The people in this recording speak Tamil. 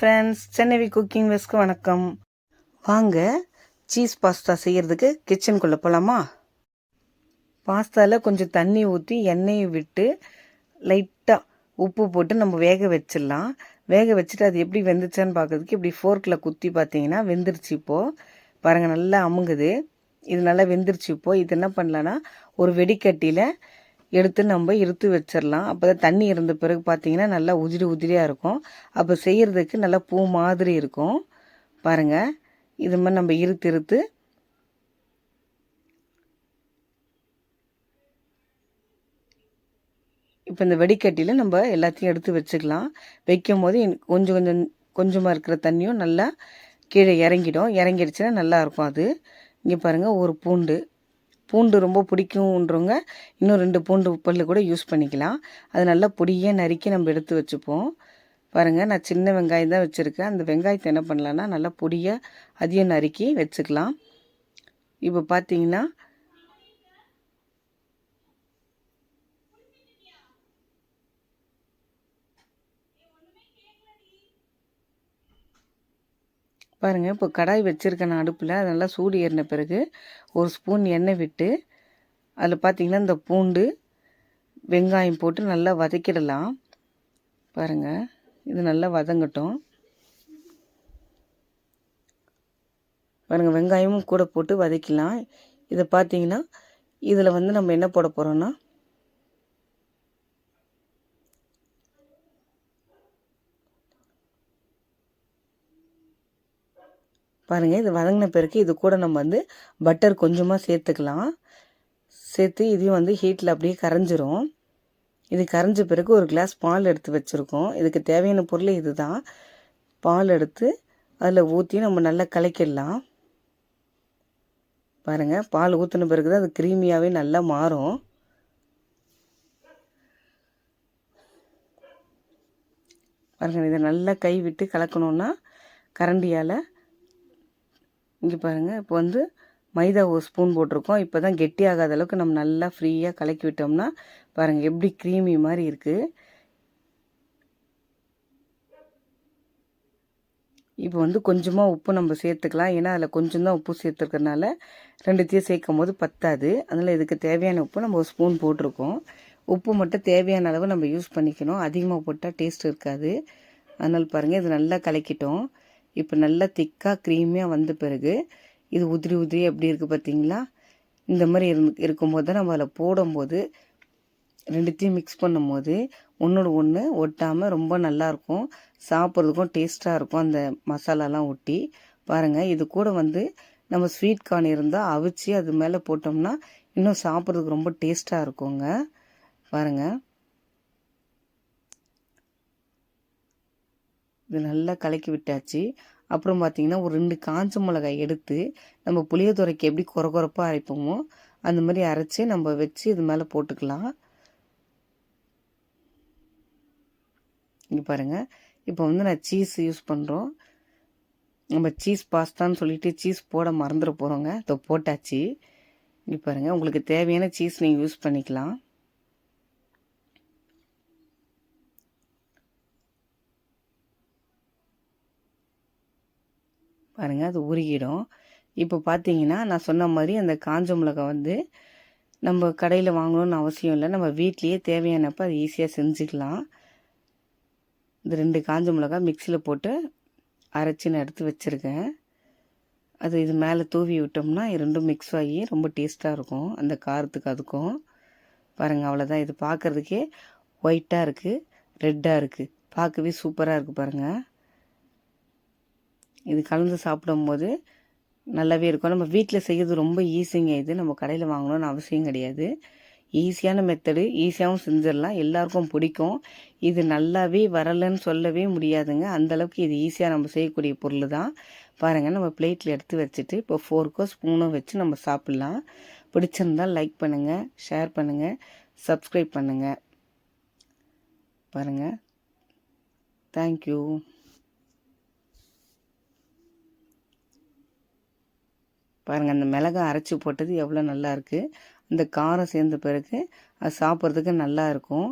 ஃப்ரெண்ட்ஸ், சென்னை குக்கிங் வெஸ்க்கு வணக்கம். வாங்க சீஸ் பாஸ்தா செய்கிறதுக்கு கிச்சனுக்குள்ளே போகலாமா? பாஸ்தாவில் கொஞ்சம் தண்ணி ஊற்றி எண்ணெயை விட்டு லைட்டாக உப்பு போட்டு நம்ம வேக வச்சிடலாம். வேக வச்சுட்டு அது எப்படி வெந்துச்சான்னு பார்க்கறதுக்கு இப்படி ஃபோர்க்கில் குத்தி பார்த்தீங்கன்னா வெந்துருச்சு. இப்போது பாருங்கள், நல்லா அமுங்குது. இது நல்லா வெந்துருச்சு. இப்போது இது என்ன பண்ணலான்னா ஒரு வெடிக்கட்டியில் எடுத்து நம்ம இருத்து வச்சிடலாம். அப்போ தான் தண்ணி இருந்த பிறகு பார்த்தீங்கன்னா நல்லா உதிரியாக இருக்கும். அப்போ செய்கிறதுக்கு நல்லா பூ மாதிரி இருக்கும். பாருங்கள், இது மாதிரி நம்ம இருத்து இப்போ இந்த வெடிக்கட்டியில் நம்ம எல்லாத்தையும் எடுத்து வச்சுக்கலாம். வைக்கும் போது கொஞ்சமாக இருக்கிற தண்ணியும் நல்லா கீழே இறங்கிடுச்சுன்னா நல்லாயிருக்கும். அது இங்கே பாருங்கள், ஒரு பூண்டு ரொம்ப பிடிக்கும்ன்றவங்க இன்னும் 2 பூண்டு பல் கூட யூஸ் பண்ணிக்கலாம். அது நல்லா பொடியாக நறுக்கி நம்ம எடுத்து வச்சுப்போம். பாருங்கள், நான் சின்ன வெங்காயம் தான் வச்சுருக்கேன். அந்த வெங்காயத்தை என்ன பண்ணலான்னா நல்லா பொடியாக அதையும் நறுக்கி வச்சுக்கலாம். இப்போ பார்த்தீங்கன்னா பாருங்கள், இப்போ கடாய் வச்சுருக்கேன் நான் அடுப்பில். அது நல்லா சூடு ஏறின பிறகு ஒரு ஸ்பூன் எண்ணெய் விட்டு அதில் பார்த்திங்கன்னா இந்த பூண்டு வெங்காயம் போட்டு நல்லா வதக்கிடலாம். பாருங்கள், இது நல்லா வதங்கட்டும். பாருங்கள், வெங்காயமும் கூட போட்டு வதக்கலாம். இதை பார்த்திங்கன்னா இதில் நம்ம என்ன போட போகிறோன்னா பாருங்கள், இது வதங்கின பிறகு இது கூட நம்ம பட்டர் கொஞ்சமாக சேர்த்துக்கலாம். சேர்த்து இதையும் ஹீட்டில் அப்படியே கரைஞ்சிரும். இது கரைஞ்ச பிறகு ஒரு கிளாஸ் பால் எடுத்து வச்சுருக்கோம். இதுக்கு தேவையான பொருள் இது தான். பால் எடுத்து அதில் ஊற்றி நம்ம நல்லா கலக்கிடலாம். பாருங்கள், பால் ஊற்றின பிறகு தான் அது க்ரீமியாகவே நல்லா மாறும். பாருங்கள், இதை நல்லா கை விட்டு கலக்கணுன்னா கரண்டியால். இங்கே பாருங்கள், இப்போ மைதா ஒரு ஸ்பூன் போட்டிருக்கோம். இப்போ தான் கெட்டி ஆகாத அளவுக்கு நம்ம நல்லா ஃப்ரீயாக கலக்கி விட்டோம்னா பாருங்கள் எப்படி க்ரீமி மாதிரி இருக்குது. இப்போ கொஞ்சமாக உப்பு நம்ம சேர்த்துக்கலாம். ஏன்னா அதில் கொஞ்சம் தான் உப்பு சேர்த்துருக்கறனால 2த்தையும் சேர்க்கும் போது பத்தாது. அதனால் இதுக்கு தேவையான உப்பு நம்ம ஒரு ஸ்பூன் போட்டிருக்கோம். உப்பு மட்டும் தேவையான அளவு நம்ம யூஸ் பண்ணிக்கணும். அதிகமாக போட்டால் டேஸ்ட் இருக்காது. அதனால் பாருங்கள், இது நல்லா கலக்கிட்டோம். இப்போ நல்லா திக்காக க்ரீமியாக வந்த பிறகு இது உதிரி எப்படி இருக்குது பார்த்தீங்களா? இந்த மாதிரி இருக்கும்போது தான் நம்ம அதில் போடும்போது 2த்தையும் மிக்ஸ் பண்ணும்போது ஒன்றோட ஒன்று ஒட்டாமல் ரொம்ப நல்லாயிருக்கும். சாப்பிட்றதுக்கும் டேஸ்ட்டாக இருக்கும் அந்த மசாலாலாம் ஒட்டி. பாருங்கள், இது கூட நம்ம ஸ்வீட் கார்ன் இருந்தால் அவிச்சு அது மேலே போட்டோம்னா இன்னும் சாப்பிட்றதுக்கு ரொம்ப டேஸ்ட்டாக இருக்குங்க. பாருங்கள், இது நல்லா கலக்கி விட்டாச்சு. அப்புறம் பார்த்திங்கன்னா ஒரு 2 காஞ்ச மிளகாய் எடுத்து நம்ம புளியோதரைக்கு எப்படி கொரப்பாக அரைப்போமோ அந்த மாதிரி அரைச்சி நம்ம வச்சு இது மேலே போட்டுக்கலாம். இங்கே பாருங்கள், இப்போ நான் சீஸ் யூஸ் பண்ணுறோம். நம்ம சீஸ் பாஸ்தான்னு சொல்லிட்டு சீஸ் போட மறந்துட போகிறோங்க. இதை போட்டாச்சு. இங்கே பாருங்கள், உங்களுக்கு தேவையான சீஸ் நீங்கள் யூஸ் பண்ணிக்கலாம். பாருங்கள், அது உருகிடும். இப்போ பார்த்தீங்கன்னா நான் சொன்ன மாதிரி அந்த காஞ்ச மிளகாய் நம்ம கடையில் வாங்கணும்னு அவசியம் இல்லை. நம்ம வீட்லேயே தேவையானப்போ அது ஈஸியாக செஞ்சுக்கலாம். இந்த 2 காஞ்ச மிளகாய் மிக்சியில் போட்டு அரைச்சி நான் எடுத்து வச்சுருக்கேன். அது இது மேலே தூவி விட்டோம்னா 2ம் மிக்ஸ் ஆகி ரொம்ப டேஸ்ட்டாக இருக்கும் அந்த காரத்துக்கு அதுக்கும். பாருங்கள், அவ்வளோதான். இது பார்க்குறதுக்கே ஒயிட்டாக இருக்குது, ரெட்டாக இருக்குது, பார்க்கவே சூப்பராக இருக்குது. பாருங்கள், இது கலந்து சாப்பிடும்போது நல்லாவே இருக்கும். நம்ம வீட்டில் செய்கிறது ரொம்ப ஈஸிங்க. இது நம்ம கடையில் வாங்கணும்னு அவசியம் கிடையாது. ஈஸியான மெத்தடு, ஈஸியாகவும் செஞ்சிடலாம், எல்லாருக்கும் பிடிக்கும். இது நல்லாவே வரலைன்னு சொல்லவே முடியாதுங்க. அந்தளவுக்கு இது ஈஸியாக நம்ம செய்யக்கூடிய பொருள் தான். பாருங்கள், நம்ம பிளேட்டில் எடுத்து வச்சுட்டு இப்போ ஃபோர்க்கோ ஸ்பூனோ வச்சு நம்ம சாப்பிட்லாம். பிடிச்சிருந்தால் லைக் பண்ணுங்கள், ஷேர் பண்ணுங்கள், சப்ஸ்கிரைப் பண்ணுங்கள். பாருங்கள், தேங்க்யூ. பாருங்கள், அந்த மிளகாய் அரைச்சி போட்டது எவ்வளோ நல்லா இருக்குது. அந்த காரம் சேர்ந்த பிறகு அது சாப்பிட்றதுக்கு நல்லா இருக்கும்.